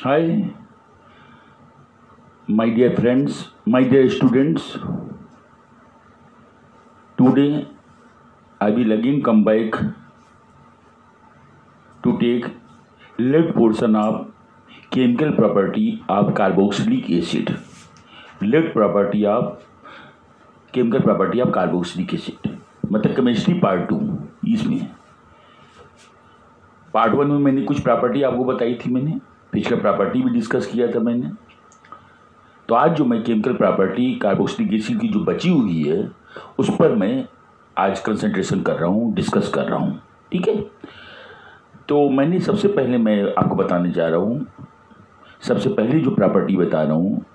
Hi, my dear friends, my dear students. Today I will again come back to take left portion of chemical property of carboxylic acid. Left property of chemical property of carboxylic acid. मतलब chemistry part 2 इसमें part 1 में मैंने कुछ property आपको बताई थी, मैंने पिछला प्रॉपर्टी भी डिस्कस किया था मैंने। तो आज जो मैं केमिकल प्रॉपर्टी कार्बोक्सिलिक एसिड की जो बची हुई है उस पर मैं आज कंसंट्रेशन कर रहा हूँ, डिस्कस कर रहा हूँ। ठीक है, तो मैंने सबसे पहले मैं आपको बताने जा रहा हूँ, सबसे पहले जो प्रॉपर्टी बता रहा हूँ,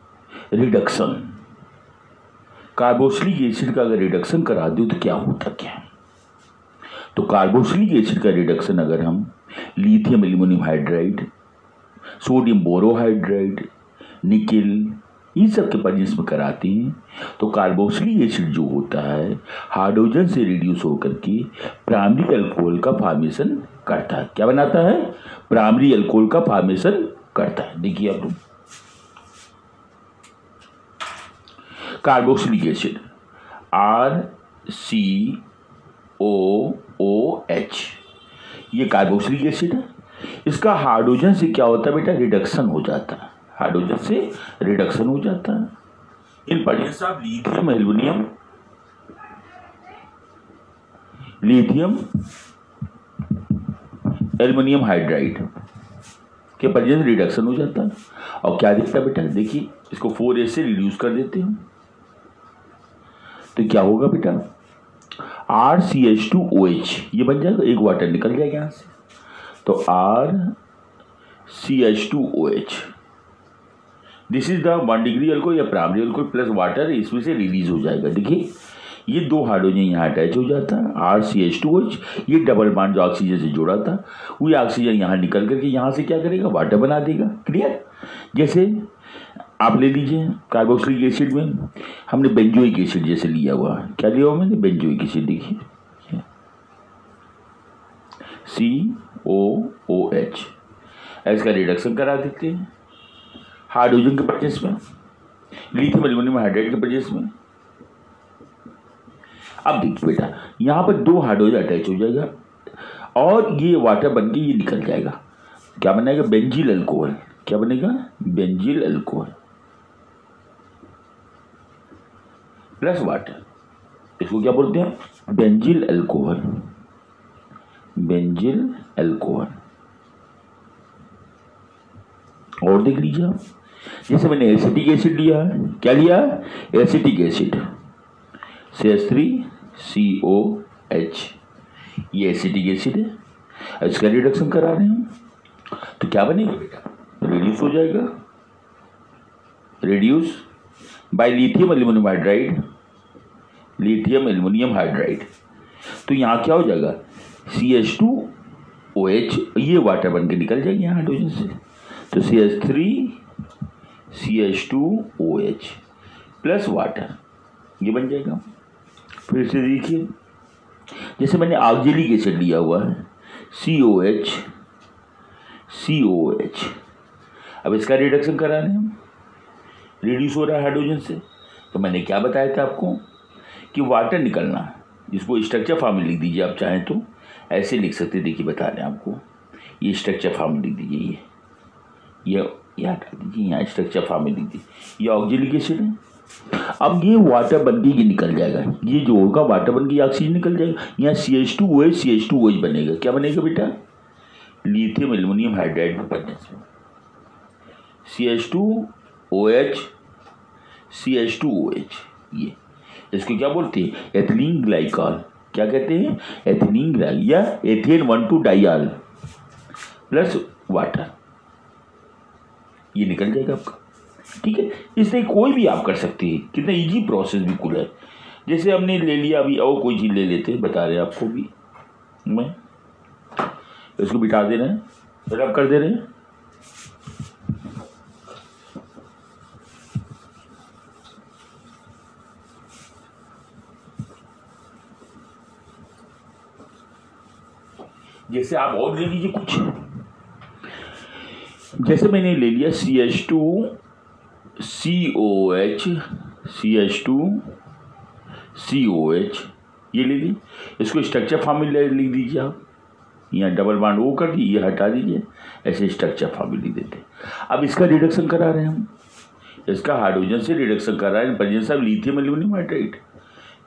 रिडक्शन। कार्बोक्सिलिक एसिड का अगर रिडक्शन करा दो तो क्या होता क्या। तो कार्बोक्सिलिक एसिड का रिडक्शन अगर हम lithium aluminium hydride, sodium borohydride, nickel, इन सब के प्रेजेंस में कराते हैं तो कार्बोक्सिलिक एसिड जो होता है हाइड्रोजन से रिड्यूस होकर के प्राइमरी अल्कोहल का फॉर्मेशन करता है। क्या बनाता है? प्राइमरी अल्कोहल का फॉर्मेशन करता है। देखिए आप लोग, कार्बोक्सिलिक एसिड RCOOH, ये कार्बोक्सिलिक एसिड है। इसका हाइड्रोजन से क्या होता है बेटा? रिडक्शन हो जाता है, हाइड्रोजन से रिडक्शन हो जाता है in presence of lithium aluminium hydride के प्रेजेंस रिडक्शन हो जाता है। और क्या दिखता है बेटा? देखिए, इसको 4A से रिड्यूस कर देते हैं तो क्या होगा बेटा? RCH2OH, ये बन जाएगा, एक वाटर निकल जाएगा यहाँ से, तो RCH2OH, this is the 1 degree alcohol या प्राइमरी अल्कोहल प्लस वाटर, इसमें से रिलीज हो जाएगा। देखिए, ये दो हाइड्रोजन यहाँ अटैच हो जाता है, RCH2OH, ये डबल बॉन्ड जो ऑक्सीजन से जुड़ा था वही ऑक्सीजन यहाँ निकल करके यहाँ से क्या करेगा? वाटर बना देगा। क्लियर? जैसे आप ले लीजिए, कार्बोक्सिलिक एसिड में हमने बेंजोइक एसिड जैसे लिया हुआ, क्या लिया हुआ मैंने? Benzoic acid. देखिए COOH, इसका रिडक्शन करा देते हैं हाइड्रोजन के प्रेजेंस में, लिथियम एल्युमिनियम हाइड्राइड के प्रेजेंस में। अब देखिए बेटा, यहाँ पर दो हाइड्रोजन अटैच हो जाएगा और ये वाटर बन के ये निकल जाएगा। क्या बनेगा? बेंजील अल्कोहल। क्या बनेगा? बेंजील अल्कोहल प्लस वाटर, इसको क्या बोलते हैं? बेंजील अल्कोहल। बेंजील अल्कोहल। और देख लीजिए आप, जैसे मैंने एसिटिक एसिड लिया है, क्या लिया है? एसिटिक एसिड CH3COH, ये एसिटिक एसिड है, इसका रिडक्शन करा रहे हैं तो क्या बनेगा बेटा? रिड्यूस हो जाएगा, reduce by lithium aluminium hydride, lithium aluminium hydride. तो यहाँ क्या हो जाएगा? CH2OH, ये वाटर बन के निकल जाएगी यहाँ हाइड्रोजन से, तो CH3CH2OH प्लस वाटर, ये बन जाएगा। फिर से देखिए, जैसे मैंने ऑक्जेलिक एसिड लिया हुआ है COH, अब इसका रिडक्शन करा रहे हैं हम, रिड्यूस हो रहा है हाइड्रोजन से। तो मैंने क्या बताया था आपको कि वाटर निकलना, जिसको स्ट्रक्चर फॉर्म में लिख दीजिए, आप चाहें तो ऐसे लिख सकते। देखिए बता रहे हैं आपको, ये स्ट्रक्चर फॉर्म में लिख दीजिए, ये हटा दीजिए, यहाँ स्ट्रक्चर फॉर्म में लिख दीजिए, ये ऑक्जेलिक एसिड है। अब ये वाटर बन के ये निकल जाएगा, ये जो होगा वाटर बन के ऑक्सीजन निकल जाएगा, यहाँ CH2OH बनेगा। क्या बनेगा बेटा? लिथियम एल्युमिनियम हाइड्राइड में प्रेजेंस में CH2OH, ये इसको क्या बोलते हैं? Ethylene glycol. क्या कहते हैं? एथिलीन ग्लाइकॉल या एथेन 1,2 डाइऑल प्लस वाटर, ये निकल जाएगा आपका। ठीक है, इसलिए कोई भी आप कर सकते हैं, कितना इजी प्रोसेस बिल्कुल है। जैसे हमने ले लिया, अभी और कोई चीज़ ले लेते हैं, बता रहे हैं आपको भी मैं, इसको बिठा दे रहे हैं, रब कर दे रहे हैं। जैसे आप और ले लीजिए कुछ, जैसे मैंने ले लिया CH2COH, CH2COH ये ले ली, इसको स्ट्रक्चर फॉर्मूला लिख दीजिए आप, यहाँ डबल बॉन्ड O कर दीजिए, ये हटा दीजिए, ऐसे स्ट्रक्चर फॉर्मूला लिख देते हैं। अब इसका रिडक्शन करा रहे हैं हम, इसका हाइड्रोजन से रिडक्शन कर रहा है presence of lithium aluminium hydride,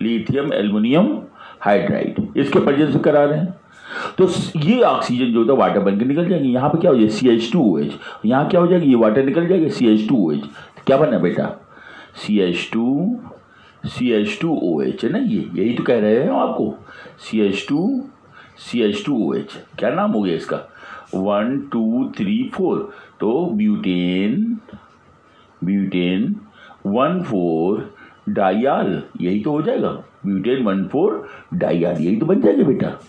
lithium aluminium hydride, इसके प्रेजेंस से करा रहे हैं। तो ये ऑक्सीजन जो होता है वाटर बन के निकल जाएंगे, यहाँ पे क्या हो जाएगा CH2OH, यहाँ क्या हो जाएगा ये वाटर निकल जाएगा CH2OH, तो क्या बना बेटा CH2OH है ना, ये यही तो कह रहे हैं आपको CH2OH, क्या नाम हो गया इसका 1 2 3 4, तो ब्यूटेन 1,4 डाइयाल, यही तो हो जाएगा ब्यूटेन 1,4 डाइयाल, यही तो बन जाएगा बेटा,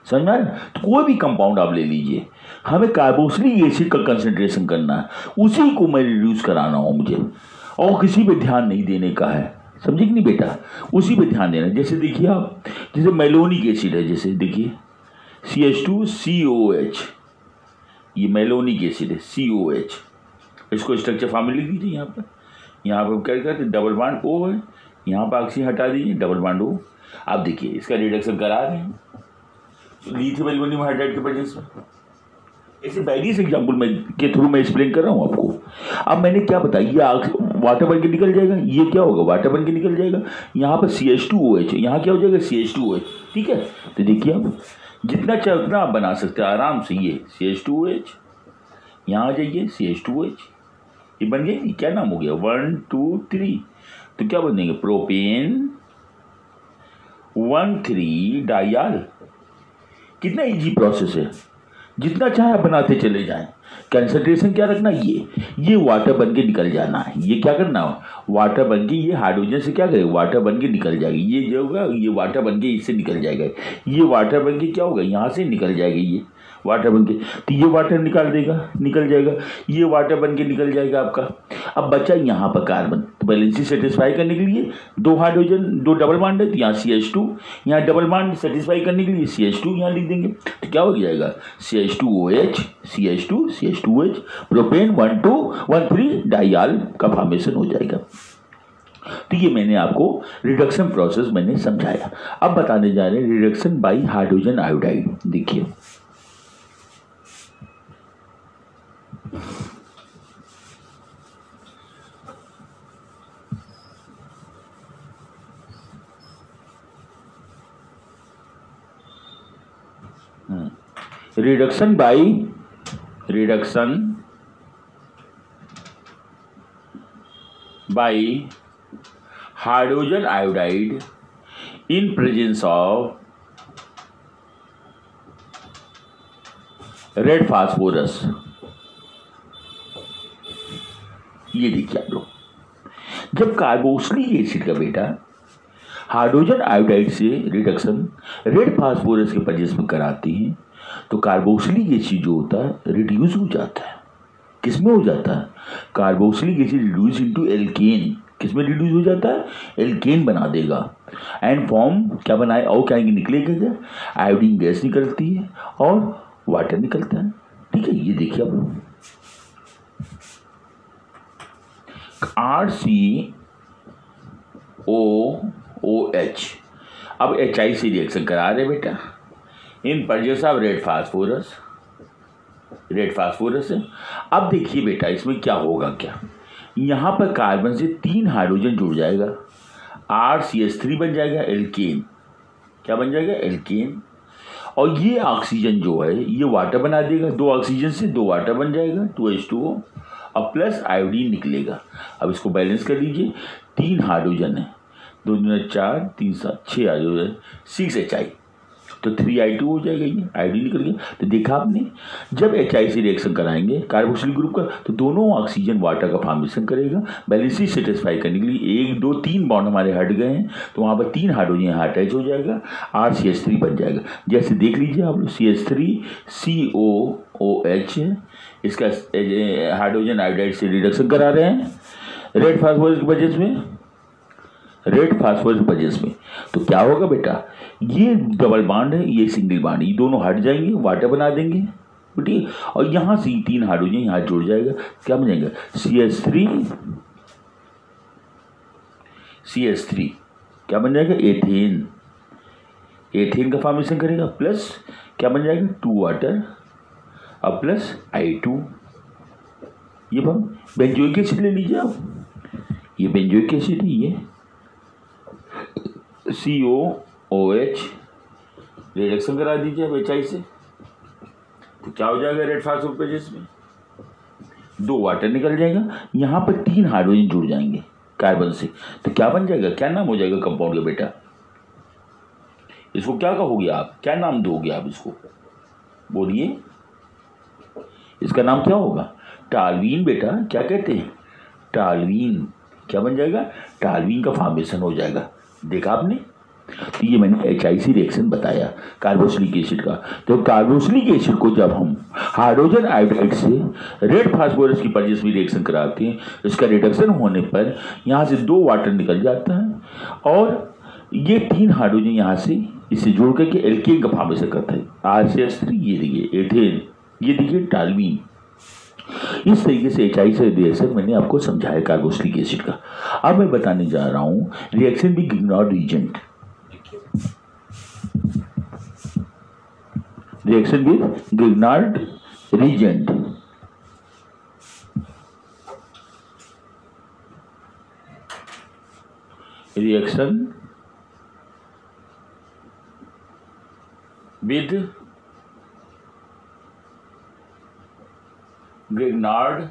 समझ में आया। तो कोई भी कंपाउंड आप ले लीजिए, हमें कार्बोक्सिलिक एसिड का कंसंट्रेशन करना है, उसी को मैं रिड्यूस कराना हो मुझे, और किसी पे ध्यान नहीं देने का है, समझे कि नहीं बेटा, उसी पे ध्यान देना। जैसे देखिए आप, जैसे मेलोनिक एसिड है, जैसे देखिए CH2COH, ये मेलोनिक एसिड है COH, इसको स्ट्रक्चर फॉर्मूला लिख दीजिए यहाँ पर क्या करते हैं डबल बॉन्ड O है, यहाँ पर ऑक्सीजन हटा दीजिए डबल बॉन्ड O। आप देखिए इसका रिडक्शन करा रहे हैं लिथियम एल्युमिनियम हाइड्राइड के प्रेजेंस में, ऐसे वेरियस एग्जाम्पल में के थ्रू मैं एक्सप्लेन कर रहा हूँ आपको। अब मैंने क्या बताया, ये वाटर बन के निकल जाएगा, ये क्या होगा वाटर बन के निकल जाएगा, यहाँ पर CH2OH, यहाँ क्या हो जाएगा CH2OH, ठीक है। तो देखिए आप जितना चाहे उतना आप बना सकते हैं आराम से, ये CH2OH, यहाँ आ जाइए CH2OH, ये बन गया, क्या नाम हो गया 1 2 3, तो क्या बनेंगे प्रोपेन 1,3 डाइयाल, कितना इजी प्रोसेस है, जितना चाहे आप बनाते चले जाएं। कंसंट्रेशन क्या रखना, ये वाटर बन के निकल जाना है, ये क्या करना वाटर बन के, ये हाइड्रोजन से क्या करेगा वाटर बन के निकल जाएगी, ये जो होगा ये वाटर बन के इससे निकल जाएगा, ये वाटर बन के क्या होगा यहाँ से निकल जाएगा, ये वाटर बन के, तो ये वाटर निकल जाएगा, ये वाटर बन के निकल जाएगा आपका। अब बचा यहाँ पर कार्बन, तो बैलेंसी सेटिस्फाई करने के लिए 2 हाइड्रोजन 2 डबल बॉन्ड है, तो यहाँ CH2, यहाँ डबल बॉन्ड सेटिस्फाई करने के लिए CH2 यहाँ लिख देंगे, तो क्या हो जाएगा CH2OH प्रोपेन 1 2 1 3 डाइयाल का फॉर्मेशन हो जाएगा। तो ये मैंने आपको रिडक्शन प्रोसेस मैंने समझाया। अब बताने जा रहे हैं रिडक्शन बाई हाइड्रोजन आयोडाइड। देखिए reduction by hydrogen iodide in presence of red phosphorus. ये देखिए आप लोग, जब कार्बोक्सिलिक एसिड का बेटा हाइड्रोजन आयोडाइड से रिडक्शन रेड फास्फोरस के प्रेजेंस में कराते हैं, तो कार्बोक्सिलिक एसिड जो होता है रिड्यूस हो जाता है। किसमें हो जाता है, carboxylic acid reduce into alkane, किसमें रिड्यूस हो जाता है, एल्केन बना देगा, एंड फॉर्म क्या बनाए, और क्या निकलेगा क्या, आयोडीन गैस निकलती है और वाटर निकलता है, ठीक है। ये देखिए आप लोग RCOOH, अब HI से रिएक्शन करा रहे बेटा in presence of red phosphorus है। अब देखिए बेटा इसमें क्या होगा, क्या यहाँ पर कार्बन से 3 हाइड्रोजन जुड़ जाएगा, RCH3 बन जाएगा एल्केन, क्या बन जाएगा एल्केन, और ये ऑक्सीजन जो है ये वाटर बना देगा, 2 ऑक्सीजन से 2 वाटर बन जाएगा 2H2O, और प्लस आयोडीन निकलेगा। अब इसको बैलेंस कर लीजिए, 3 हाइड्रोजन है, 2 दूना 4 3 7 6 हाइड्रोजन 6HI, तो 3I2 हो जाएगा, ये आयोडीन निकल गया। तो देखा आपने, जब HI से रिएक्शन कराएंगे कार्बोक्सिलिक ग्रुप का, तो दोनों ऑक्सीजन वाटर का फॉर्मेशन करेगा। बैलेंस सेटिस्फाई करने के लिए 1 2 3 बॉन्ड हमारे हट गए हैं, तो वहाँ पर 3 हाइड्रोजन यहाँ अटैच हो जाएगा, RCH3 बन जाएगा। जैसे देख लीजिए आप लोग CH3COOH है, इसका हाइड्रोजन आयोडाइड से रिडक्शन करा रहे हैं रेड फास्फोरस के प्रेजेंस में, तो क्या होगा बेटा, ये डबल बॉन्ड है, ये सिंगल बॉन्ड, ये दोनों हट जाएंगे, वाटर बना देंगे, ठीक। और यहाँ से 3 हाइड्रोजन यहाँ जुड़ जाएगा, क्या बन जाएगा CH3 क्या बन जाएगा एथेन। एथेन का फॉर्मेशन करेगा, प्लस क्या बन जाएगा 2 वाटर अब प्लस I2। ये हम बेंजोइक एसिड ले लीजिए आप, ये बेंजोइक एसिड है, ये COOH रिएक्शन करा दीजिए अब HI से, तो क्या हो जाएगा रेड फास्फोपेजेस में 2 वाटर निकल जाएगा, यहाँ पर 3 हाइड्रोजन जुड़ जाएंगे कार्बन से, तो क्या बन जाएगा, क्या नाम हो जाएगा कंपाउंड का बेटा, इसको क्या कहोगे आप, क्या नाम दोगे आप इसको, बोलिए इसका नाम क्या होगा, टालवीन बेटा, क्या कहते हैं टालवीन। क्या बन जाएगा, टालवीन का फॉर्मेशन हो जाएगा, देखा आपने। तो ये मैंने HIC रिएक्शन बताया कार्बोक्सिलिक एसिड का। तो कार्बोक्सिलिक एसिड को जब हम हाइड्रोजन आयोडाइड से रेड फास्फोरस की परजेस में रिएक्शन कराते हैं, इसका रिडक्शन होने पर यहाँ से 2 वाटर निकल जाता है और ये 3 हाइड्रोजन यहाँ से इसे जोड़ करके एल्केन का फॉर्मेशन करता है RCH3। ये देखिए एथेन, ये देखिए टालवीन। इस तरीके से HIC रिएक्शन मैंने आपको समझाया कार्बोक्सिलिक एसिड का। अब मैं बताने जा रहा हूँ reaction with Grignard reagent. Reaction with Grignard reagent, reaction with Grignard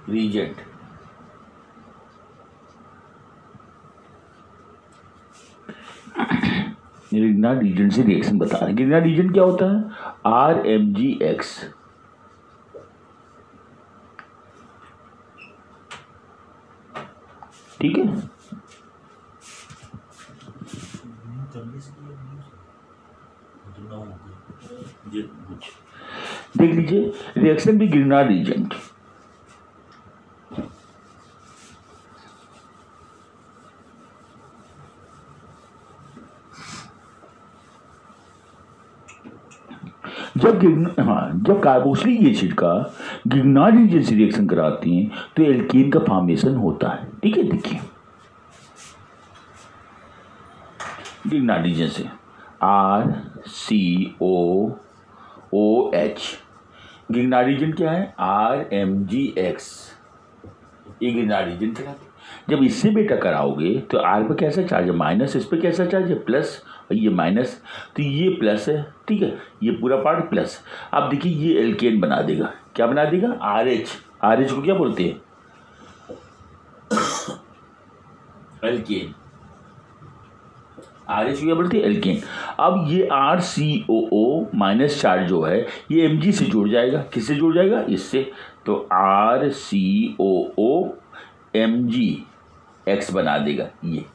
reagent. Grignard reagent से रिएक्शन बता रहे हैं। गिग्नार्ड रीजेंट क्या होता है, RMgX। ठीक है, देख लीजिए रिएक्शन भी गिग्नार्ड रीजेंट। जब कार्बोक्सिलिक एसिड का गिग्नार्ड रीजेंट से रिएक्शन कराते हैं तो एल्केन का फॉर्मेशन होता है। ठीक है, देखिए गिग्नार्ड रीजेंट से RCOOH, गिग्नार्ड रीजेंट क्या है RMgX, ये गिग्नार्ड रीजेंट कहलाते। जब इससे बेटा कराओगे तो R पे कैसा चार्ज है माइनस, इस पे कैसा चार्ज है प्लस, और ये माइनस, तो ये प्लस है। ठीक है, ये पूरा पार्ट प्लस। अब देखिए ये एल्केन बना देगा, क्या बना देगा RH को क्या बोलते हैं एल्केन, RH को क्या बोलते हैं एल्केन। अब ये RCOO माइनस चार्ज जो है ये Mg से जुड़ जाएगा, किससे जुड़ जाएगा इससे, तो RCOO MgX बना देगा ये।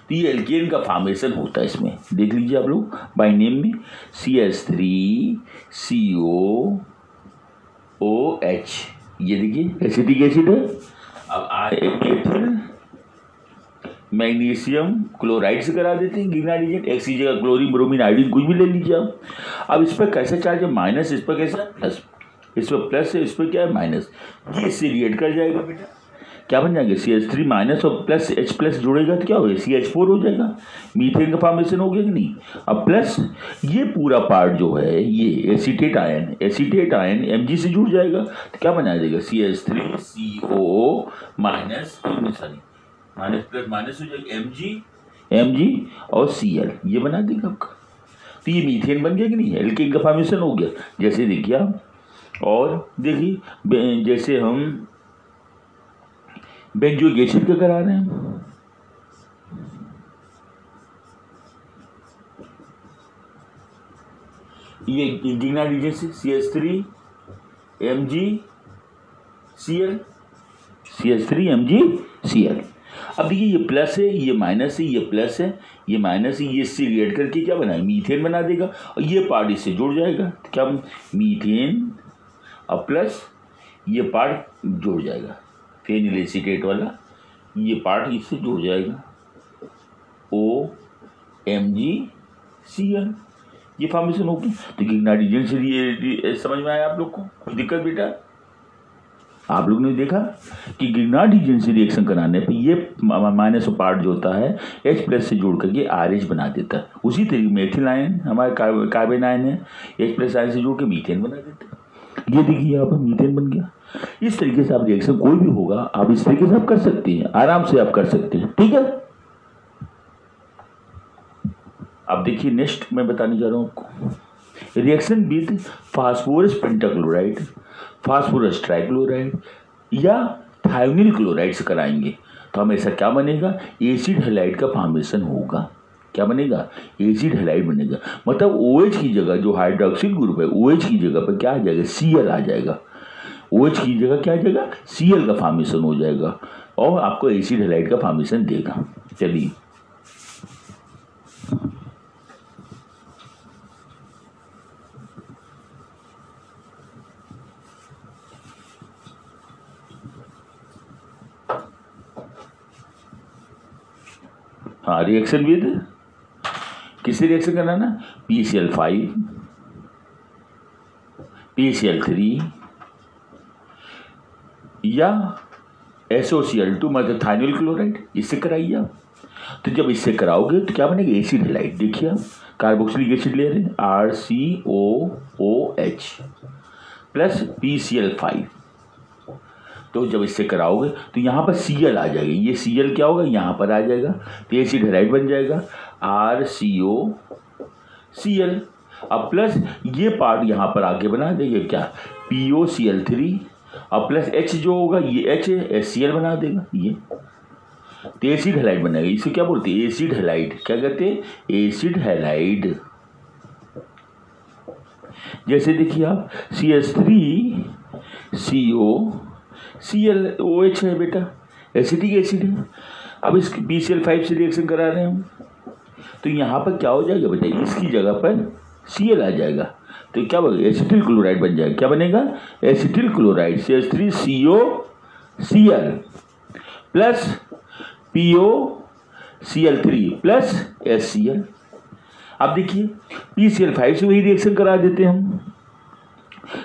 तो ये एल्केन का फॉर्मेशन होता है इसमें, देख लीजिए आप लोग बाय नेम में CH3COOH, ये देखिए एसिटिक एसिड है। अब एथिल मैग्नीशियम क्लोराइड से करा देते हैं गिग्नार्ड रीजेंट, X की जगह क्लोरीन ब्रोमीन आयोडीन कुछ भी ले लीजिए आप। अब इस पर कैसा चार्ज है माइनस, इस पर कैसा प्लस, इस पर प्लस है, इस पर क्या है माइनस, ये इससे रिएक्ट कर जाएगा बेटा, क्या बन जाएगा CH3 माइनस और प्लस H प्लस जुड़ेगा तो क्या होगा CH4 हो जाएगा, मीथेन का फॉर्मेशन हो गया कि नहीं। अब प्लस ये पूरा पार्ट जो है ये एसीटेट आयन Mg से जुड़ जाएगा तो क्या बना देगा CH3COO minus minus plus minus हो जाएगा Mg और Cl, ये बना देगा आपका। तो ये मीथेन बन गया कि नहीं, एल्केन का फॉर्मेशन हो गया। जैसे देखिए आप, और देखिए जैसे हम बेंजोइक एसिड का करा रहे हैं, ये गिग्नार्ड रीजेंट से CH3MgCl। अब देखिए ये प्लस है, ये माइनस है, ये प्लस है, ये माइनस है, ये इससे रिएक्ट करके क्या बनाए मीथेन बना देगा, और ये पार्ट इससे जुड़ जाएगा तो क्या मीथेन और प्लस ये पार्ट जुड़ जाएगा फेनिल एसीटेट वाला, ये पार्ट इससे जुड़ जाएगा OMgCl। ये फॉर्मेशन होगी। तो गिगनार्ड रीजन से समझ में आया आप लोग को? कोई दिक्कत बेटा? आप लोग ने देखा कि गिगनार्ड रीजन से रिएक्शन कराने पे ये माइनस पार्ट जो होता है H+ से जोड़ करके RH बना देता है। उसी तरीके मेथिल आयन हमारे कार्बन आयन है, H+ आयन से जोड़ के मीथेन बना देता है। ये देखिए यहाँ पर मीथेन बन गया। इस तरीके से आप रिएक्शन कोई भी होगा आप इस तरीके से आप कर सकते हैं, आराम से आप कर सकते हैं। ठीक है, अब देखिए नेक्स्ट मैं बताने जा रहा हूँ आपको reaction with phosphorus pentachloride, phosphorus trichloride या थायोनिल क्लोराइड से कराएंगे तो हमें ऐसा क्या बनेगा? एसिड हैलाइड का फॉर्मेशन होगा। क्या बनेगा? एसिड हैलाइड बनेगा। मतलब OH की जगह जो हाइड्रोक्सिल ग्रुप है OH की जगह पर क्या आ जाएगा? Cl आ जाएगा। OH की जगह क्या आ जाएगा? Cl का फॉर्मेशन हो जाएगा और आपको एसिड हैलाइड का फॉर्मेशन देगा। चलिए हाँ, रिएक्शन विद किससे रिएक्शन करना ना? PCl5 PCl3 या SOCl2 मतलब थाइनिल क्लोराइड, इससे कराइए आप। तो जब इससे कराओगे तो क्या बनेगा? Acid halide. देखिए आप कार्बोक्सिलिक एसिड ले रहे हैं RCOOH प्लस PCl5। तो जब इससे कराओगे तो यहाँ पर Cl आ जाएगा। ये Cl क्या होगा? यहाँ पर आ जाएगा तो एसिड हैलाइड बन जाएगा RCOCl। अब प्लस ये पार्ट यहाँ पर आके बना देंगे क्या? POCl3 और प्लस H जो होगा ये H है, HCl बना देगा ये, तो एसिड हैलाइड बनेगा। इसे क्या बोलते हैं? Acid halide. क्या कहते हैं? Acid halide. जैसे देखिए आप CH3COClOH है बेटा, एसिटिक एसिड है। अब इस PCl5 से रिएक्शन करा रहे हैं हम तो यहाँ पर क्या हो जाएगा बेटा? इसकी जगह पर Cl आ जाएगा तो क्या बनेगा? एसिटिल क्लोराइड बन जाएगा। क्या बनेगा? Acetyl chloride CH3COCl plus POCl3 plus HCl। अब देखिए PCl5 से वही रिएक्शन करा देते हैं हम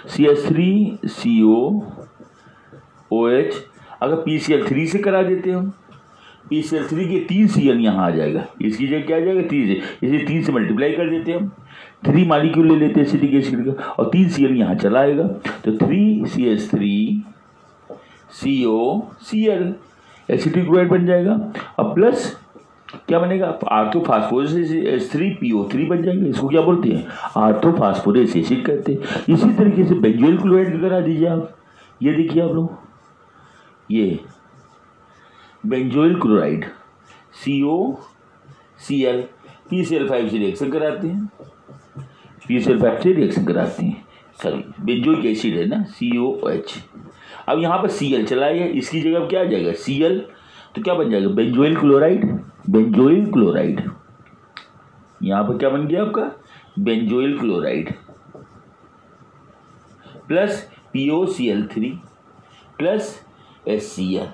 CH3COOH। अगर PCl3 से करा देते हैं हम PCl3 के 3 Cl यहाँ आ जाएगा, इसकी जगह क्या आ जाएगा? 3 से, इसे 3 से मल्टीप्लाई कर देते हैं हम, 3 मॉलिक्यूल ले लेते हैं एसिटिक एसिड का और 3 Cl यहाँ चला आएगा तो 3CH3COCl एसिटिक क्लोराइड बन जाएगा। अब प्लस क्या बनेगा? आर्थोफास्फोरस H3PO3 बन जाएगा। इसको क्या बोलते हैं? आर्थोफास्फोरस एसिड कहते हैं। इसी तरीके से बेंजोइल क्लोराइड करा दीजिए आप। ये देखिए आप लोग, ये बेंजोइल क्लोराइड COCl PCl5 से रिएक्शन कराते हैं, PCl5 से रिएक्शन कराते हैं, सॉरी बेंजोइक एसिड है ना COH। अब यहाँ पर Cl चला है, इसकी जगह क्या आ जाएगा? Cl, तो क्या बन जाएगा? Benzoyl chloride. बेंजोइल क्लोराइड यहाँ पर क्या बन गया आपका? Benzoyl chloride plus POCl3 plus HCl।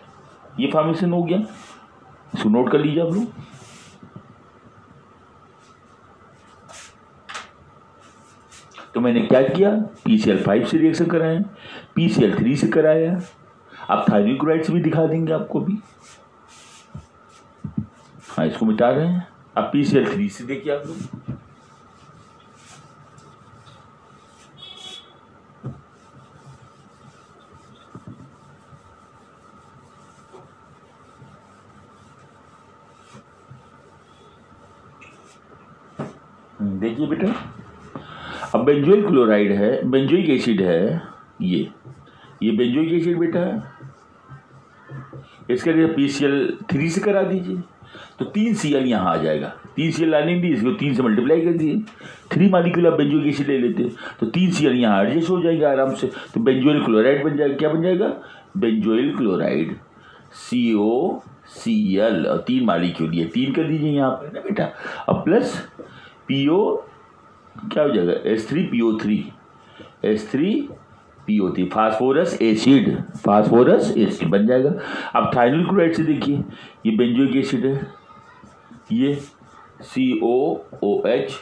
ये फॉर्मेशन हो गया। इसको नोट कर लीजिए आप लोग। तो मैंने क्या किया? PCl5 से रिएक्शन कराया, PCl3 से कराया। अब थाइनिल क्लोराइड से भी दिखा देंगे आपको भी। हाँ, इसको मिटा रहे हैं। अब PCl3 से देखिए आप लोग, देखिए बेटा। अब बेंजोइल क्लोराइड है, बेंजोइक एसिड है, ये बेंजोइक एसिड बेटा है। इसके लिए PCl3 से करा दीजिए तो 3 Cl यहाँ आ जाएगा। 3 Cl लाने दी, इसको 3 से मल्टीप्लाई कर दिए, 3 मॉलिक्यूल आप बेंजोइक एसिड ले लेते तो 3 Cl यहाँ एडजस्ट हो जाएगा आराम से, तो बेंजोइल क्लोराइड बन जाएगा। क्या बन जाएगा? बेंजोइल क्लोराइड COCl और 3 मॉलिक्यूल, ये 3 कर दीजिए यहाँ पर ना बेटा। अब प्लस PO क्या हो जाएगा? H3PO3 फास्फोरस एसिड बन जाएगा। अब थाइनिल क्लोराइड से देखिए, ये बेंजोइक एसिड है, ये COOH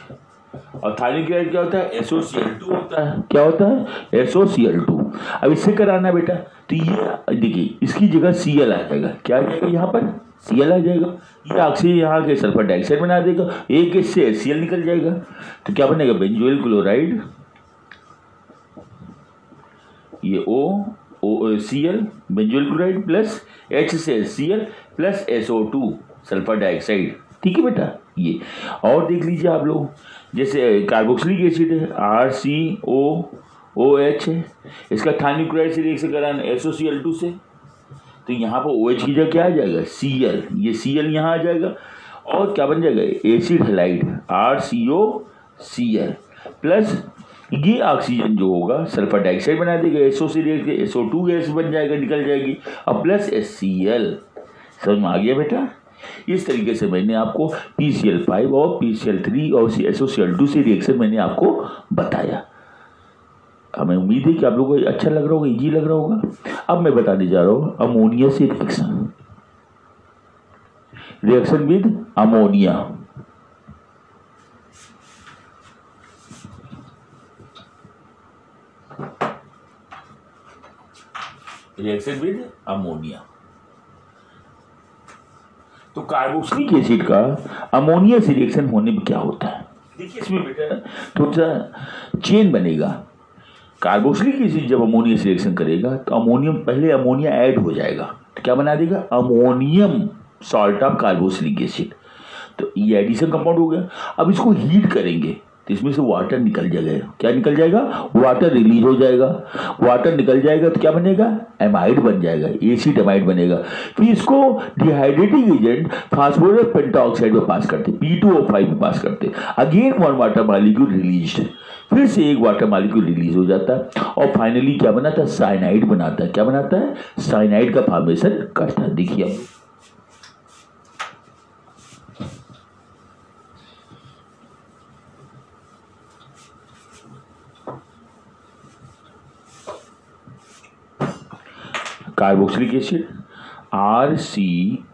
और थायमिक क्लोराइड क्या होता है, SOCl2 होता है। क्या होता है, SOCl2। अब इससे कराना बेटा, तो ये देखिए इसकी जगह Cl आ जाएगा। क्या आ जाएगा, यहाँ पर Cl आ जाएगा। ये ऑक्सीजन यहाँ के सल्फर डाइऑक्साइड बना देगा, एक इससे HCl निकल जाएगा। तो क्या बनेगा, बेंजोइल क्लोराइड, ये Cl benzoyl chloride plus H से HCl plus SO2 sulphur dioxide. ठीक है बेटा। ये और देख लीजिए आप लोग, जैसे कार्बोक्सिलिक एसिड है RCOOH है, इसका थायमिक क्लोराइड से रिएक्शन कराना SOCl2 से, तो यहाँ पर OH की जगह क्या आ जाएगा, Cl। ये Cl यहाँ आ जाएगा और क्या बन जाएगा, एसिड हैलाइड RCOCl प्लस ये ऑक्सीजन जो होगा सल्फर डाइऑक्साइड बना देगा, SO से रिएक्ट के SO2 गैस बन जाएगा, निकल जाएगी, और प्लस HCl। समझ में आ गया बेटा। इस तरीके से मैंने आपको PCl5 और PCl3 और SOCl2 से रिएक्शन मैंने आपको बताया। हमें उम्मीद है कि आप लोगों को अच्छा लग रहा होगा, इजी लग रहा होगा। अब मैं बताने जा रहा हूँ अमोनिया से reaction, reaction with ammonia. Reaction with ammonia. तो कार्बोक्सिलिक एसिड का अमोनिया से रिएक्शन होने में क्या होता है, देखिए इसमें बेटा थोड़ा सा चेन बनेगा। कार्बोक्सिलिक एसिड जब अमोनिया से रिएक्शन करेगा तो अमोनियम, पहले अमोनिया ऐड हो जाएगा, तो क्या बना देगा, ammonium salt of carboxylic acid. तो ये एडिशन कंपाउंड हो गया। अब इसको हीट करेंगे तो इसमें से वाटर निकल जाएगा। क्या निकल जाएगा, वाटर रिलीज हो जाएगा। वाटर निकल जाएगा तो क्या बनेगा, एमाइड बन जाएगा, एसिड एमाइड बनेगा। फिर इसको डिहाइड्रेटिंग एजेंट फास्फोरस पेंटाऑक्साइड में पास करते, P2O5 में पास करते। Again one water molecule release, फिर से एक वाटर मॉलिक्यूल रिलीज हो जाता है और फाइनली क्या बनाता है, साइनाइड बनाता है। क्या बनाता है, साइनाइड का फॉर्मेशन करता है। देखिए अब कार्बोक्सिलिक एसिड RCOOH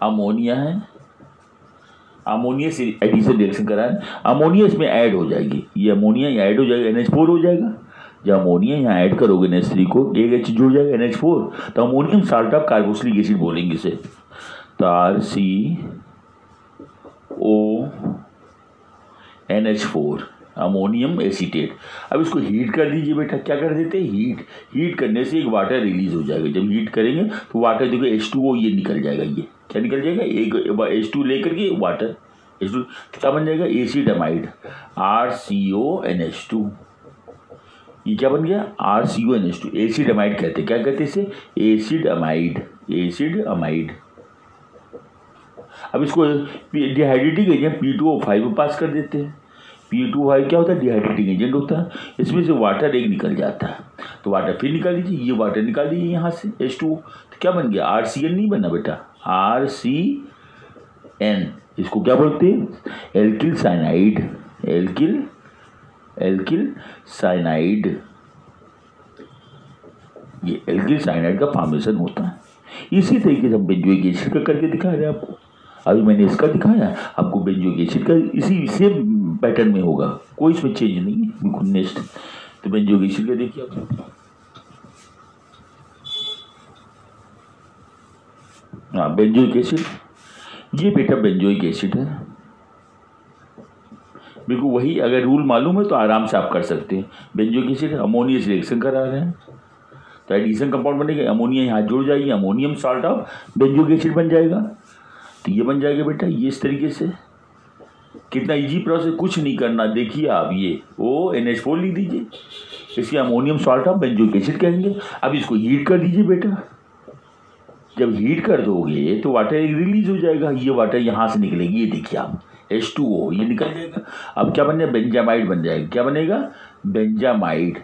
अमोनिया है, अमोनिया से एडिशन रिएक्शन करा है, अमोनिया इसमें ऐड हो जाएगी। ये अमोनिया यहाँ ऐड हो जाएगा, NH4 हो जाएगा। जब अमोनिया यहाँ ऐड करोगे NH3 को, एक H जुड़ जाएगा NH4, तो ammonium salt of carboxylic acid बोलेंगे इसे। तो RCONH4 अमोनियम एसीटेट। अब इसको हीट कर दीजिए बेटा। क्या कर देते हैं, हीट करने से एक वाटर रिलीज हो जाएगा। जब हीट करेंगे तो वाटर देखो H2O ये निकल जाएगा। ये क्या निकल जाएगा, एक H2 लेकर के वाटर H2 क्या बन जाएगा, एसिड अमाइड RCONH2। ये क्या बन गया, RCONH2 एसिड अमाइड कहते हैं। क्या कहते हैं इसे, एसिड अमाइड, एसिड अमाइड। अब इसको डिहाइड्रेटिंग एजेंट P2O5 में पास कर देते हैं। P2O5 क्या होता है, डिहाइड्रेटिंग एजेंट होता है। इसमें से वाटर एक निकल जाता है, तो वाटर फिर निकाल लीजिए, ये वाटर निकाल लीजिए यहाँ से H2O, तो क्या बन गया, RCN नहीं बना बेटा, RCN। इसको क्या बोलते हैं, एल्किल साइनाइड, एल्किल साइनाइड। ये एल्किल साइनाइड का फॉर्मेशन होता है। इसी तरीके से हम बेंजोइक एसिड का करके दिखा रहे हैं आपको। अभी मैंने इसका दिखाया आपको, बेंजोइक एसिड का इसी सेम पैटर्न में होगा, कोई इसमें चेंज नहीं है बिल्कुल। नेक्स्ट तो बेंजोइक एसिड का देखिए आप, हाँ बेंजोइक एसिड, ये बेटा बेंजोइक एसिड है। बिल्कुल वही, अगर रूल मालूम है तो आराम से आप कर सकते हैं। बेंजोइक एसिड अमोनिया से रिएक्शन करा रहे हैं तो एडिशन कंपाउंड बनेगा, अमोनिया यहाँ जुड़ जाएगी, ammonium salt of benzoic acid बन जाएगा। तो ये बन जाएगा बेटा, ये इस तरीके से। कितना इजी प्रोसेस, कुछ नहीं करना। देखिए आप, ये ONH4 लिख दीजिए, इसकी ammonium salt of benzoic acid कहेंगे। अब इसको हीट कर दीजिए बेटा। जब हीट कर दोगे तो वाटर रिलीज हो जाएगा, ये वाटर यहाँ से निकलेगी, ये देखिए आप H2O ये निकल जाएगा। अब क्या बन जाएगा, बेंजामाइड बन जाएगा। क्या बनेगा, बेंजामाइड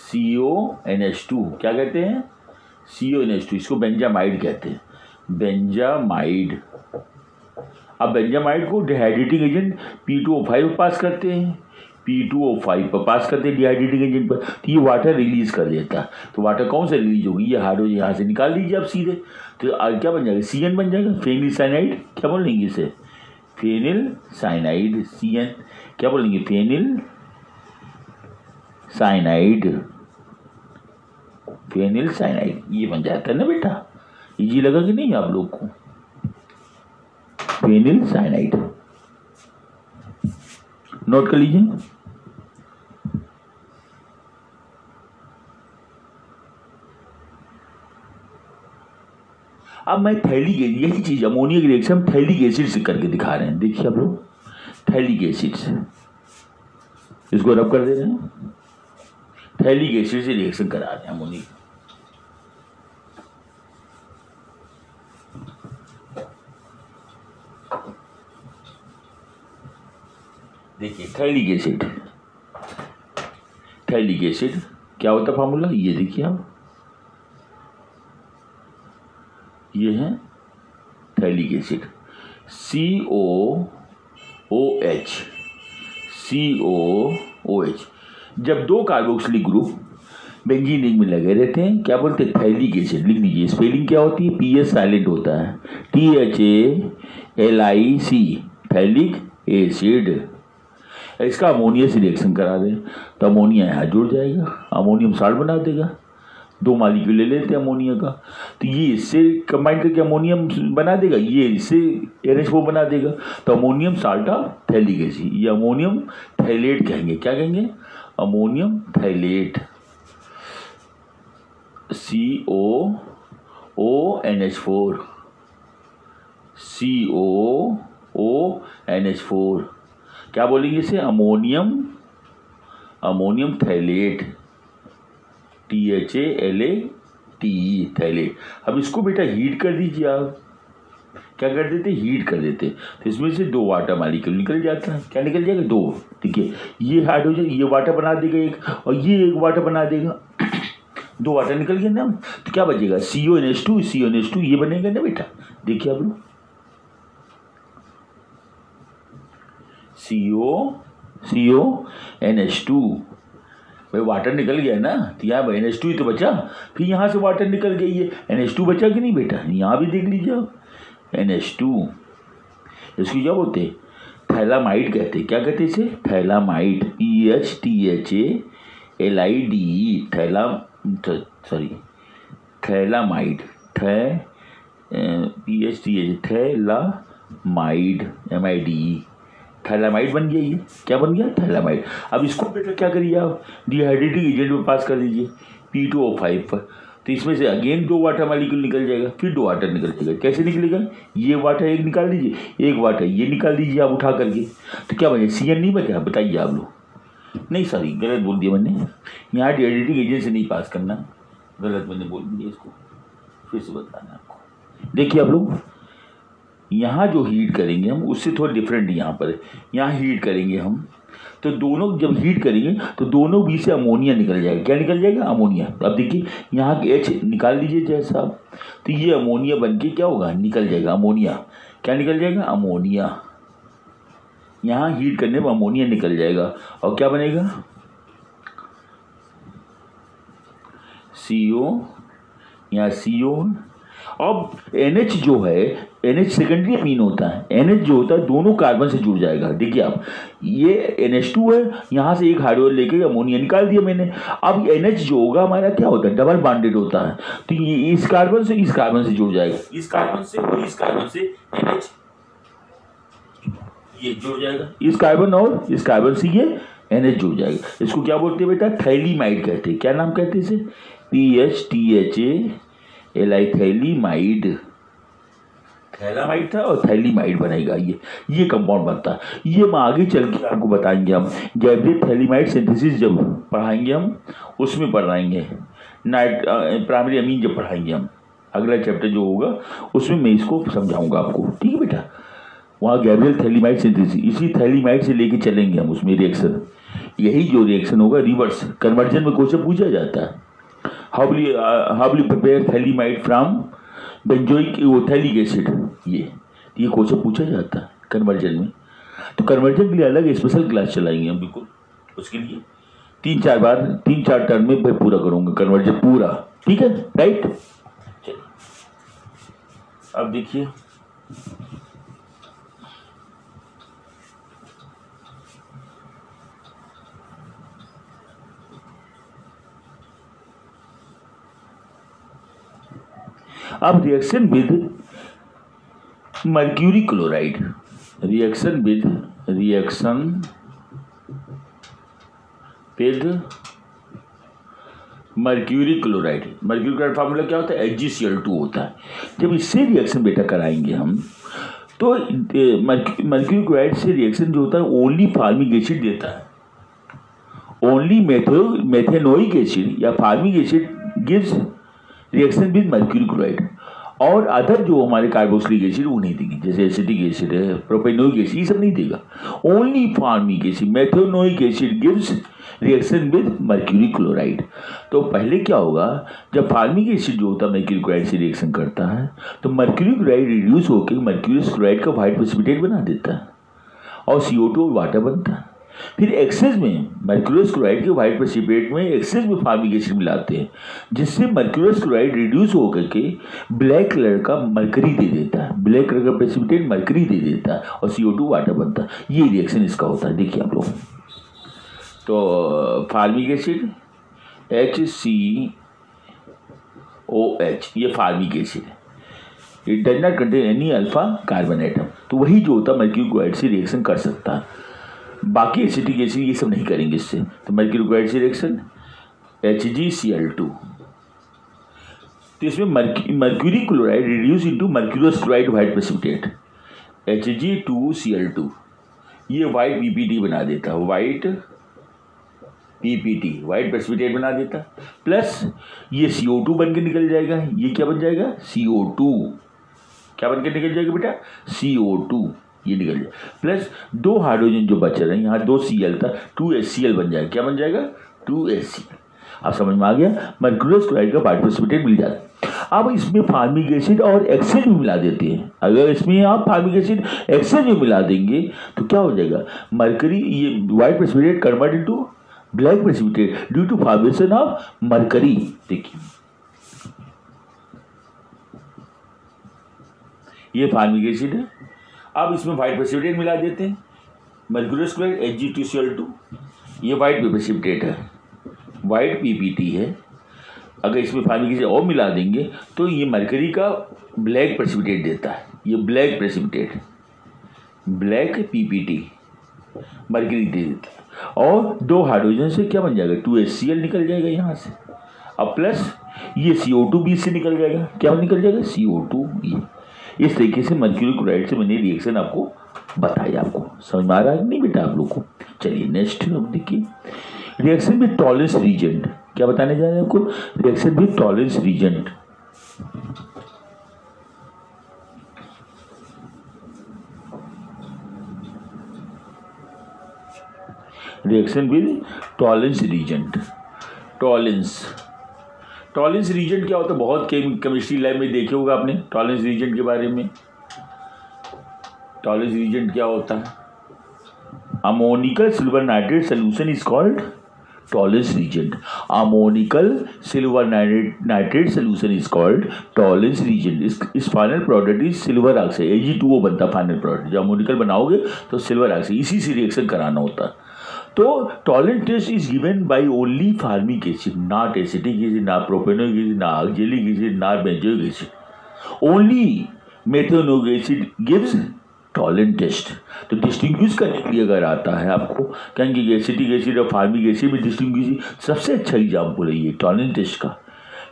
CONH2। क्या कहते हैं, CONH2, इसको बेंजामाइड कहते हैं, बेंजामाइड। अब बेंजामाइड को डिहाइड्रेटिंग एजेंट P2O5 पर पास करते हैं, P2O5 पर पास करते हैं डिहाइड्रेटिंग एजेंट पर, तो ये वाटर रिलीज कर देता है। तो वाटर कौन सा रिलीज होगी, ये हाइड्रोजन यहाँ से निकाल लीजिए आप सीधे, तो क्या बन जाएगा, CN बन जाएगा, फेनिल साइनाइड। क्या बोलेंगे इसे, फेनिल साइनाइड, CN क्या बोलेंगे, फेनिल साइनाइड, फेनिल साइनाइड, ये बन जाता है ना बेटा। इजी लगा कि नहीं आप लोग को, फेनिल साइनाइड, नोट कर लीजिए। अब मैं थैलिक, यही चीज अमोनिया की रिएक्शन थैलिक एसिड से करके दिखा रहे हैं। देखिए आप लोग, थैलिक एसिड से इसको रब कर दे रहे हैं, थैलिक एसिड से रिएक्शन करा रहे हैं अमोनिया। देखिए थैलिक एसिड, थैलिक एसिड क्या होता है फार्मूला, ये देखिए आप, ये है थैलिक एसिड, COOH, COOH। जब दो कार्बोक्सिलिक ग्रुप बेंजीन रिंग में लगे रहते हैं क्या बोलते हैं, थैलिक एसिड। लिख लीजिए, स्पेलिंग क्या होती है, PS साइलेंट होता है, THALIC, थैलिक एसिड। इसका अमोनिया से रिएक्शन करा दें तो अमोनिया यहाँ जुड़ जाएगा, अमोनियम साल्ट बना देगा। दो मालिक्यूल ले लेते हैं अमोनिया का, तो ये इससे कंबाइन करके अमोनियम बना देगा, ये इससे NH4 बना देगा, तो ammonium salt of phthalic acid, ये अमोनियम थैलेट कहेंगे। क्या कहेंगे, अमोनियम थैलेट, COONH4, COONH4 क्या बोलेंगे इसे, अमोनियम थैलेट, THALATE, थैलेट। अब इसको बेटा हीट कर दीजिए आप, क्या कर देते, हीट कर देते, तो इसमें से दो वाटर मॉलिक्यूल निकल जाता है। क्या निकल जाएगा, दो। ठीक है, ये हाइड्रोजन ये वाटर बना देगा एक, और ये एक वाटर बना देगा, दो वाटर निकल गए ना, तो क्या बचेगा, CONH2, CONH2 ये बनेगा ना बेटा। देखिए आप लोग, CONH2, भाई वाटर निकल गया ना, तो यहाँ NH2 ही तो बचा, फिर यहाँ से वाटर निकल गई है, NH2 बचा कि नहीं बेटा, यहाँ भी देख लीजिए आप, NH2। इसको क्या बोलते हैं, थैलामाइड कहते हैं। क्या कहते हैं इसे, phthalimide, THALIDE, phthalimide, phthalimide, MIDE, phthalimide बन गया। ये क्या बन गया, थैलामाइड। अब इसको बेटा क्या करिए आप, डिहाइड्रेटिंग एजेंट में पास कर दीजिए P2O5 पर, तो इसमें से अगेन दो वाटर मॉलिक्यूल निकल जाएगा, फिर दो वाटर निकल जाएगा। कैसे निकलेगा, ये वाटर एक निकाल दीजिए, एक वाटर ये निकाल दीजिए आप उठा करके, तो क्या बचे, CN नहीं बचा, बताइए आप लोग। नहीं सॉरी, गलत बोल दिया मैंने, यहाँ डिहाइड्रेटिंग एजेंट से नहीं पास करना, गलत मैंने बोल दिया, इसको फिर से बताना आपको। देखिए आप लोग, यहाँ जो हीट करेंगे हम उससे थोड़ा डिफरेंट यहाँ पर है, यहाँ हीट करेंगे हम, तो दोनों जब हीट करेंगे तो दोनों बीच से अमोनिया निकल जाएगा। क्या निकल जाएगा, अमोनिया। अब देखिए यहाँ के H निकाल दीजिए जैसा, तो ये अमोनिया बन के क्या होगा, निकल जाएगा अमोनिया। क्या निकल जाएगा, अमोनिया। यहाँ हीट करने पर अमोनिया निकल जाएगा, और क्या बनेगा, CO, यहाँ CO। अब NH जो है, NH सेकेंडरी अमीन होता है, NH जो होता है दोनों कार्बन से जुड़ जाएगा। देखिए आप, ये NH2 है, यहाँ से एक हाइड्रोजन लेके अमोनिया निकाल दिया मैंने। अब NH जो होगा हमारा क्या होता है, डबल बॉन्डेड होता है, तो ये इस कार्बन से जुड़ जाएगा, इस कार्बन से और इस कार्बन से NH ये जुड़ जाएगा, इस कार्बन और इस कार्बन से ये NH जुड़ जाएगा। इसको क्या बोलते हैं बेटा, थैलीमाइड कहते हैं। क्या नाम कहते हैं इसे, PHTHALI, थैलीमाइड। थैलामाइड था और थैलीमाइड बनेगा, ये कंपाउंड बनता है। ये हम आगे चल के आपको बताएंगे, हम गैब्रियल थैलीमाइड सिंथेसिस जब पढ़ाएंगे हम उसमें पढ़ाएंगे, प्राइमरी अमीन जब पढ़ाएंगे हम, अगला चैप्टर जो होगा उसमें मैं इसको समझाऊंगा आपको। ठीक है बेटा, वहाँ गैब्रियल थैलीमाइड सिंथेसिस, इसी थैलीमाइड से लेके चलेंगे हम उसमें रिएक्शन। यही जो रिएक्शन होगा रिवर्स कन्वर्जन में क्वेश्चन पूछा जाता है, how will you prepare phthalimide from benzoic phthalic acid, ये क्वेश्चन पूछा जाता है कन्वर्जन में। तो कन्वर्जन के लिए अलग स्पेशल क्लास चलाएंगे हम, बिल्कुल उसके लिए 3-4 टर्म में मैं पूरा करूँगा कन्वर्जन पूरा। ठीक है, राइट। चलिए, अब देखिए अब reaction with mercury chloride, reaction with mercury chloride, mercury chloride formula क्या होता है, HgCl2 होता है। जब इससे रिएक्शन बेटा कराएंगे हम तो मर्क्यूरी क्लोराइड से रिएक्शन जो होता है ओनली फार्मिक एसिड देता है, ओनली मेथेनोइक एसिड या formic acid gives reaction with mercury chloride, और अदर जो हमारे कार्बोक्सिलिक एसिड वो नहीं देंगे, जैसे एसिटिक एसिड है, प्रोपेनोइक एसिड, ये सब नहीं देगा। Only formic acid methanoic acid gives reaction with mercury chloride. तो पहले क्या होगा, जब फार्मिक एसिड जो होता है मर्क्यूरी क्लोराइड से रिएक्शन करता है तो मर्क्यूरी क्लोराइड रिड्यूस होकर मर्क्यूरी क्लोराइड का व्हाइट प्रेसिपिटेट बना देता है और CO2 और वाटर बनता है। फिर एक्सेस में मर्क्यूरियस क्लोराइड के व्हाइट प्रेसिपिटेट में एक्सेस में फार्मिक एसिड मिलाते हैं, जिससे मर्क्यूरियस क्लोराइड रिड्यूस होकर के ब्लैक कलर का मरकरी दे देता है, ब्लैक कलर का प्रेसिपिटेट मरकरी दे देता है और CO2 वाटर बनता है। ये रिएक्शन इसका होता है। देखिए आप लोग, तो फार्मिक एसिड HCOH ये फार्मिक एसिड है, it does not contain any alpha carbon atom. तो वही जो होता है मर्क्यूरी क्लोराइड से रिएक्शन कर सकता है, बाकी एसिटिक एसिड ये सब नहीं करेंगे इससे। तो मर्क्यूरी क्लोराइड से रिएक्शन HgCl2, तो इसमें mercury chloride reduce into mercurius chloride white precipitate Hg2Cl2, ये व्हाइट PPT बना देता है, व्हाइट PPT व्हाइट प्रेसिपिटेट बना देता है, प्लस ये CO2 बन के निकल जाएगा। ये क्या बन जाएगा, CO2, क्या बन के निकल जाएगा बेटा, CO2 ये निकल जाए, प्लस 2 हाइड्रोजन जो बच रहे हैं, यहाँ 2 Cl था, 2HCl बन जाएगा। क्या बन जाएगा, 2HCl। आप समझ में आ गया, मर्क्यूरियस क्लोराइड का व्हाइट प्रेसिपिटेट मिल जाता है। अब इसमें फार्मिक एसिड और एक्सेस भी मिला देते हैं। अगर इसमें आप फार्मिक एसिड एक्सेस भी मिला देंगे तो क्या हो जाएगा, मरकरी, ये white precipitate convert into black precipitate due to formation of mercury. देखिए ये फार्मिक एसिड है। अब इसमें व्हाइट प्रेसिपिटेट मिला देते हैं, मर्क्यूरियस क्लोराइड Hg2Cl2, ये व्हाइट प्रेसिपिटेट है, व्हाइट PPT है। अगर इसमें फार्मिक एसिड और मिला देंगे तो ये मरकरी का ब्लैक प्रेसिपिटेट देता है, ये black precipitate, black PPT mercury दे देता है। और 2 हाइड्रोजन से क्या बन जाएगा, 2HCl निकल जाएगा यहाँ से। अब प्लस ये CO2 भी इससे निकल जाएगा। क्या निकल जाएगा, CO2। ये इस तरीके से मर्क्यूरी क्लोराइड से मैंने रिएक्शन आपको बताया। आपको समझ में आ रहा है नहीं बेटा आप लोग को। चलिए नेक्स्ट अब देखिए, रिएक्शन विद टॉलरेंस रीजेंट। क्या बताने जा रहे हैं आपको, reaction with Tollens reagent. Reaction with Tollens reagent. Tollens reagent क्या होता है, बहुत केमिस्ट्री लैब में देखे होगा आपने टॉलरेंस रीजेंट के बारे में। टॉलरेंस रीजेंट क्या होता है, ammoniacal silver nitrate solution is called Tollens reagent. Ammoniacal silver nitrate solution is called Tollens reagent. इस final product is silver oxide, Ag2O बनता फाइनल प्रोडक्ट। जब अमोनिकल बनाओगे तो सिल्वर ऑक्साइड, इसी से रिएक्शन कराना होता है। तो Tollens test is given by only formic acid, not acetic acid, ना प्रोपेनोइक एसिड, ना ऑक्जेलिक एसिड, ना benzoic acid. Only methanoic acid gives Tollens test. तो डिस्टिंग्विश करने के लिए अगर आता है आपको, कहेंगे कि एसिटिक एसिड और फार्मिक एसिड में डिस्टिंग्विश, सबसे अच्छा एग्जाम्पल है ये टॉलरेंस टेस्ट का,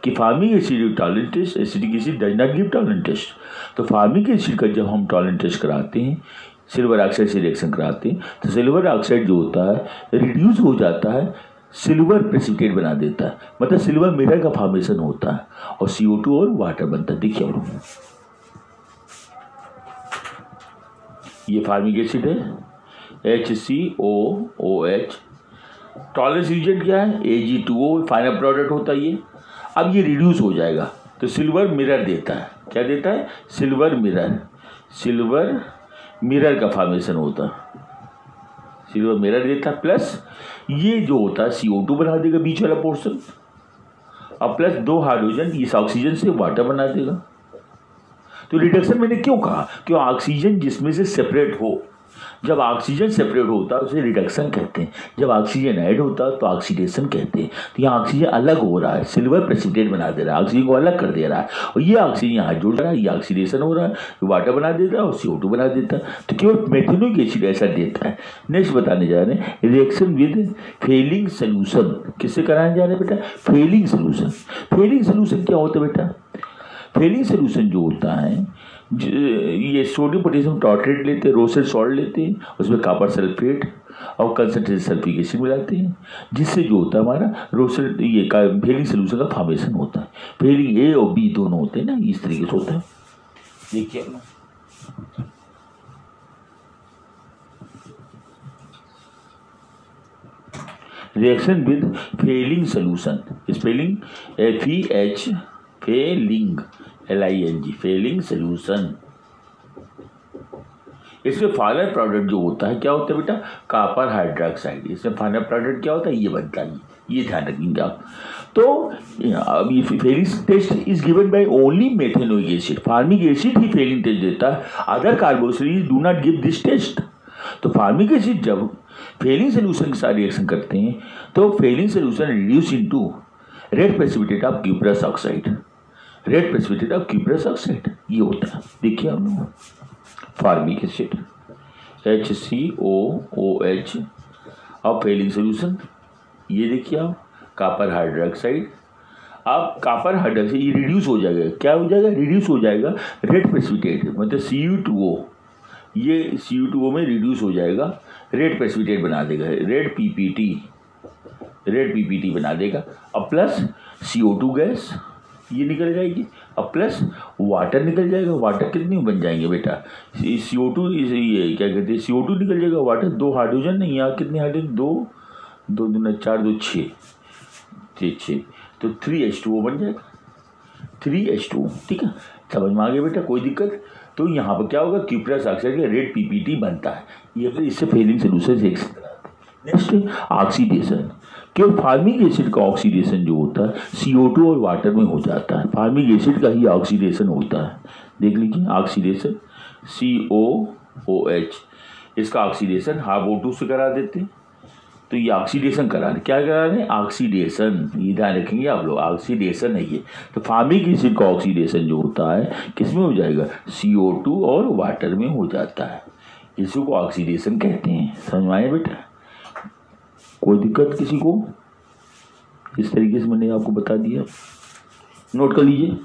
कि formic acid Tollens test, acetic acid does not give Tollens test. तो फार्मिक एसिड का जब हम टॉलरेंस टेस्ट कराते हैं, सिल्वर ऑक्साइड से रिएक्शन कराते हैं, तो सिल्वर ऑक्साइड जो होता है रिड्यूस हो जाता है, सिल्वर प्रेसिपिटेट बना देता है, मतलब सिल्वर मिरर का फॉर्मेशन होता है और CO2 और वाटर बनता है। देखिए हम, ये फार्मिक एसिड है HCOOH। टॉलरेंस रीजेंट क्या है, Ag2O फाइनल प्रोडक्ट होता है ये। अब ये रिड्यूस हो जाएगा तो सिल्वर मिरर देता है। क्या देता है, सिल्वर मिरर, सिल्वर मिरर का फॉर्मेशन होता है, सिल्वर मिरर देता है। प्लस ये जो होता है CO2 बना देगा बीच वाला पोर्शन, और प्लस 2 हाइड्रोजन इस ऑक्सीजन से वाटर बना देगा। तो रिडक्शन मैंने क्यों कहा, कि ऑक्सीजन जिसमें से सेपरेट हो, जब ऑक्सीजन सेपरेट होता है उसे रिडक्शन कहते हैं, जब ऑक्सीजन ऐड होता है तो ऑक्सीडेशन कहते हैं। तो यहाँ ऑक्सीजन अलग हो रहा है, सिल्वर प्रेसिपिटेट बना दे रहा है, ऑक्सीजन को अलग कर दे रहा है, और ये ऑक्सीजन यहाँ जुड़ रहा है, ये ऑक्सीडेशन हो रहा है, वाटर बना देता है और CO2 बना देता है। तो केवल मेथिओनिक एसिड ऐसा देता है। नेक्स्ट बताने जा रहे हैं रिएक्शन विद फेलिंग सोल्यूशन। किससे कराने जा रहे हैं बेटा? Fehling solution. फेलिंग सोल्यूशन क्या होता है बेटा? फेलिंग सोल्यूशन जो होता है, ये सोडियम पोटेशियम टॉर्ट्रेट लेते हैं, रोसेट सॉल्ट लेते हैं, उसमें कॉपर सल्फेट और कंसनट्रेटेड सल्फ्यूरिक एसिड मिलाते हैं, जिससे जो होता है हमारा रोसेट ये का फेलिंग सोल्यूशन का फॉर्मेशन होता है। फेलिंग A और B दोनों होते हैं ना, इस तरीके से होता है। देखिए reaction with Fehling solution, spelling FEH Fehling LING Fehling solution. इसमें फाइनल प्रोडक्ट जो होता है क्या होता है बेटा? Copper hydroxide. इसमें फाइनल प्रोडक्ट क्या होता है? ये बनता है, ये ध्यान रखेंगे आप। तो अब ये Fehling test is given by only methanoic acid. Formic acid ही फेलिंग टेस्ट देता है, other carboxylase do not give this test. तो फार्मिक एसिड जब फेलिंग सोल्यूशन के साथ रिएक्शन करते हैं तो Fehling solution reduce into red precipitate of cuprous oxide, red precipitate of cuprous oxide ये होता है। देखिए हम लोग फार्मिक एसिड HCOOH और फेलिंग सोल्यूशन, ये देखिए आप कॉपर हाइड्रोक्साइड। अब कॉपर हाइड्रोक्साइड ये रिड्यूस हो जाएगा, क्या हो जाएगा? रिड्यूस हो जाएगा रेड प्रेसिपिटेट, मतलब Cu2O, ये Cu2O में रिड्यूस हो जाएगा, रेड प्रेसिपिटेट बना देगा, रेड PPT बना देगा। अब प्लस CO2 गैस ये निकल जाएगी, अब प्लस वाटर निकल जाएगा। वाटर कितनी बन जाएंगे बेटा? CO2 ये क्या कहते हैं, CO2 निकल जाएगा, वाटर 2 हाइड्रोजन नहीं, यहाँ कितने हाइड्रोजन? 2 2 दूना 4 2 6 तो 3H2O बन जाएगा, 3H2O। ठीक है, समझ में आ गया बेटा? कोई दिक्कत? तो यहाँ पर क्या होगा? क्यूप्रस ऑक्साइड का रेड PPT बनता है, ये फिर इससे फेलिंग सोल्यूशन से। Next oxidation. केवल फार्मिक एसिड का ऑक्सीडेशन जो होता है CO2 और वाटर में हो जाता है, फार्मिक एसिड का ही ऑक्सीडेशन होता है। देख लीजिए ऑक्सीडेशन COOH, इसका ऑक्सीडेशन हाफ O2 से करा देते हैं। तो ये ऑक्सीडेशन करा रहे, क्या करा रहे हैं? ऑक्सीडेशन, ये ध्यान रखेंगे आप लोग, ऑक्सीडेशन है ये। तो फार्मिक एसिड का ऑक्सीडेशन जो होता है किसमें हो जाएगा? CO2 और वाटर में हो जाता है, इसी को ऑक्सीडेशन कहते हैं। समझ में आए बेटा? कोई दिक्कत किसी को? इस तरीके से मैंने आपको बता दिया, नोट कर लीजिए।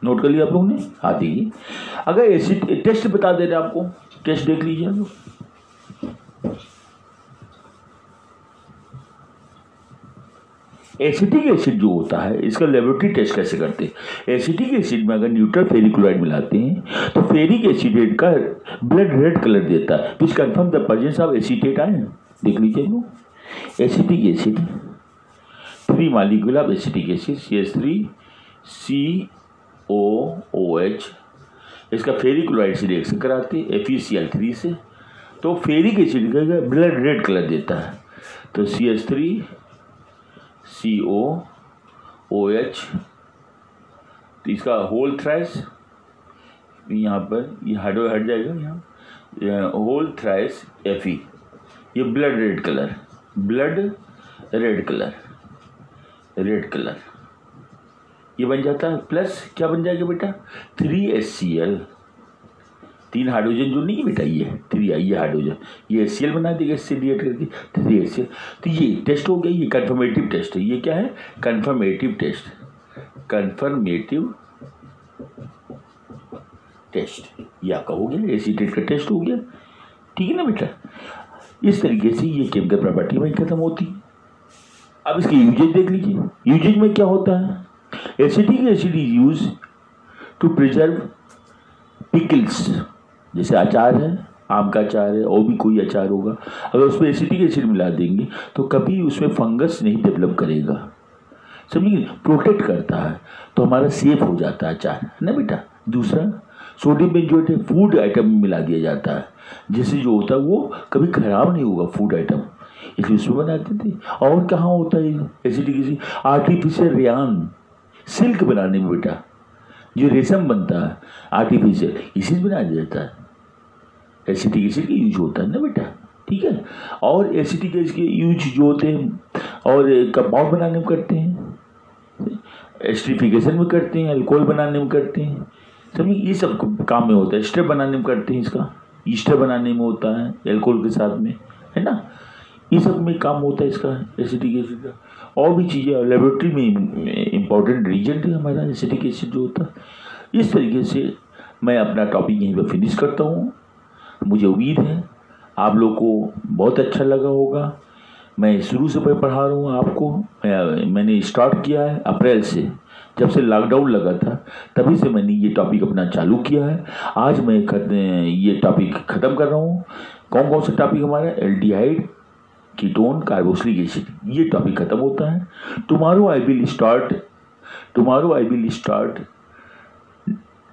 नोट कर लिया आप लोगों ने? हाँ देखिए, अगर एसिड टेस्ट बता दे रहे आपको, टेस्ट देख लीजिए आप लोग। एसिटिक एसिड जो होता है इसका लेबोरेटरी टेस्ट कैसे करते हैं? एसिटिक एसिड में अगर न्यूट्रल फेरिक क्लोराइड मिलाते हैं तो फेरिक एसिडेट का ब्लड रेड कलर देता है, which confirm the presence of acetate ion. देख लीजिए लोग, acetic acid 3 molecule of acetic acid CH3COOH, इसका फेरिक क्लोराइड से रिएक्शन कराते हैं FeCl3 से, तो फेरिक एसिड का ब्लड रेड कलर देता है। तो CH3COOH, तो इसका होल थ्राइस यहाँ पर ये हाइड्रो हट जाएगा, यहाँ होल थ्राइस Fe, ये blood red colour, blood red colour ये बन जाता है। प्लस क्या बन जाएगा बेटा? 3HCl, 3 हाइड्रोजन जो नहीं है बेटा, ये 3 ये हाइड्रोजन, ये HCl बना देगा इससे रिएक्ट करके 3HCl। तो ये टेस्ट हो गया, ये कन्फर्मेटिव टेस्ट है। ये क्या है? कन्फर्मेटिव टेस्ट, ये आपका हो गया, एसीटेट का टेस्ट हो गया। ठीक है ना बेटा? इस तरीके से ये केमिकल प्रॉपर्टी वहीं खत्म होती है। अब इसके यूजेज देख लीजिए। यूजेज में क्या होता है? Acetic acid is use to preserve pickles, जैसे अचार है, आम का अचार है और भी कोई अचार होगा, अगर उसमें एसिटिक एसिड मिला देंगे तो कभी उसमें फंगस नहीं डेवलप करेगा, समझिए, प्रोटेक्ट करता है, तो हमारा सेफ हो जाता है अचार, है ना बेटा। दूसरा, सोडियम बेंजोएट फूड आइटम में मिला दिया जाता है, जिससे जो होता है वो कभी खराब नहीं होगा फूड आइटम, इसलिए उसमें बनाते थे। और कहाँ होता है acidic acid? Artificial rayon, silk बनाने में बेटा, जो रेशम बनता है आर्टिफिशियल, इसी से बनाया जाता है, एसिटिक एसिड का यूज होता है ना बेटा, ठीक है। और एसिटिक एसिड के यूज जो होते हैं और कंपाउंड बनाने में करते हैं, एस्टरिफिकेशन में करते हैं, अल्कोहल बनाने में करते हैं, समझिए, ये सब काम में होता है। एस्टर बनाने में करते हैं, इसका ईस्टर बनाने में होता है अल्कोहल के साथ में, है ना, ये सब में काम होता है इसका एसिटिक एसिड का। और भी चीज़ें लेबोरेटरी में इम्पॉर्टेंट रीजेंट है हमारा एसिटिक एसिड जो होता है। इस तरीके से मैं अपना टॉपिक यहीं पर फिनिश करता हूँ। मुझे उम्मीद है आप लोग को बहुत अच्छा लगा होगा। मैं शुरू से पढ़ा रहा हूँ आपको, मैंने स्टार्ट किया है अप्रैल से, जब से लॉकडाउन लगा था तभी से मैंने ये टॉपिक अपना चालू किया है। आज मैं ये टॉपिक ख़त्म कर रहा हूँ। कौन कौन सा टॉपिक हमारा? एल्डिहाइड, कीटोन, कार्बोक्सिलिक एसिड, ये टॉपिक ख़त्म होता है। Tomorrow I will start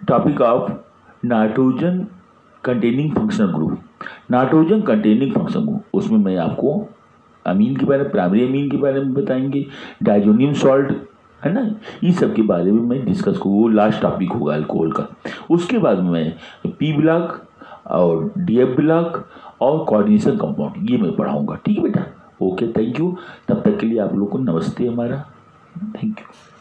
topic of nitrogen containing functional group. Nitrogen containing functional group, उसमें मैं आपको अमीन के बारे में, प्राइमरी अमीन के बारे में बताएंगे, डाइजोनियम सॉल्ट, है ना, ये सब के बारे में मैं डिस्कस करूँ। वो लास्ट टॉपिक होगा अल्कोहल का। उसके बाद मैं पी ब्लॉक और डीएफ ब्लॉक और कोऑर्डिनेशन कंपाउंड, ये मैं पढ़ाऊँगा, ठीक है बेटा। Okay, thank you. तब तक के लिए आप लोग को नमस्ते हमारा, थैंक यू।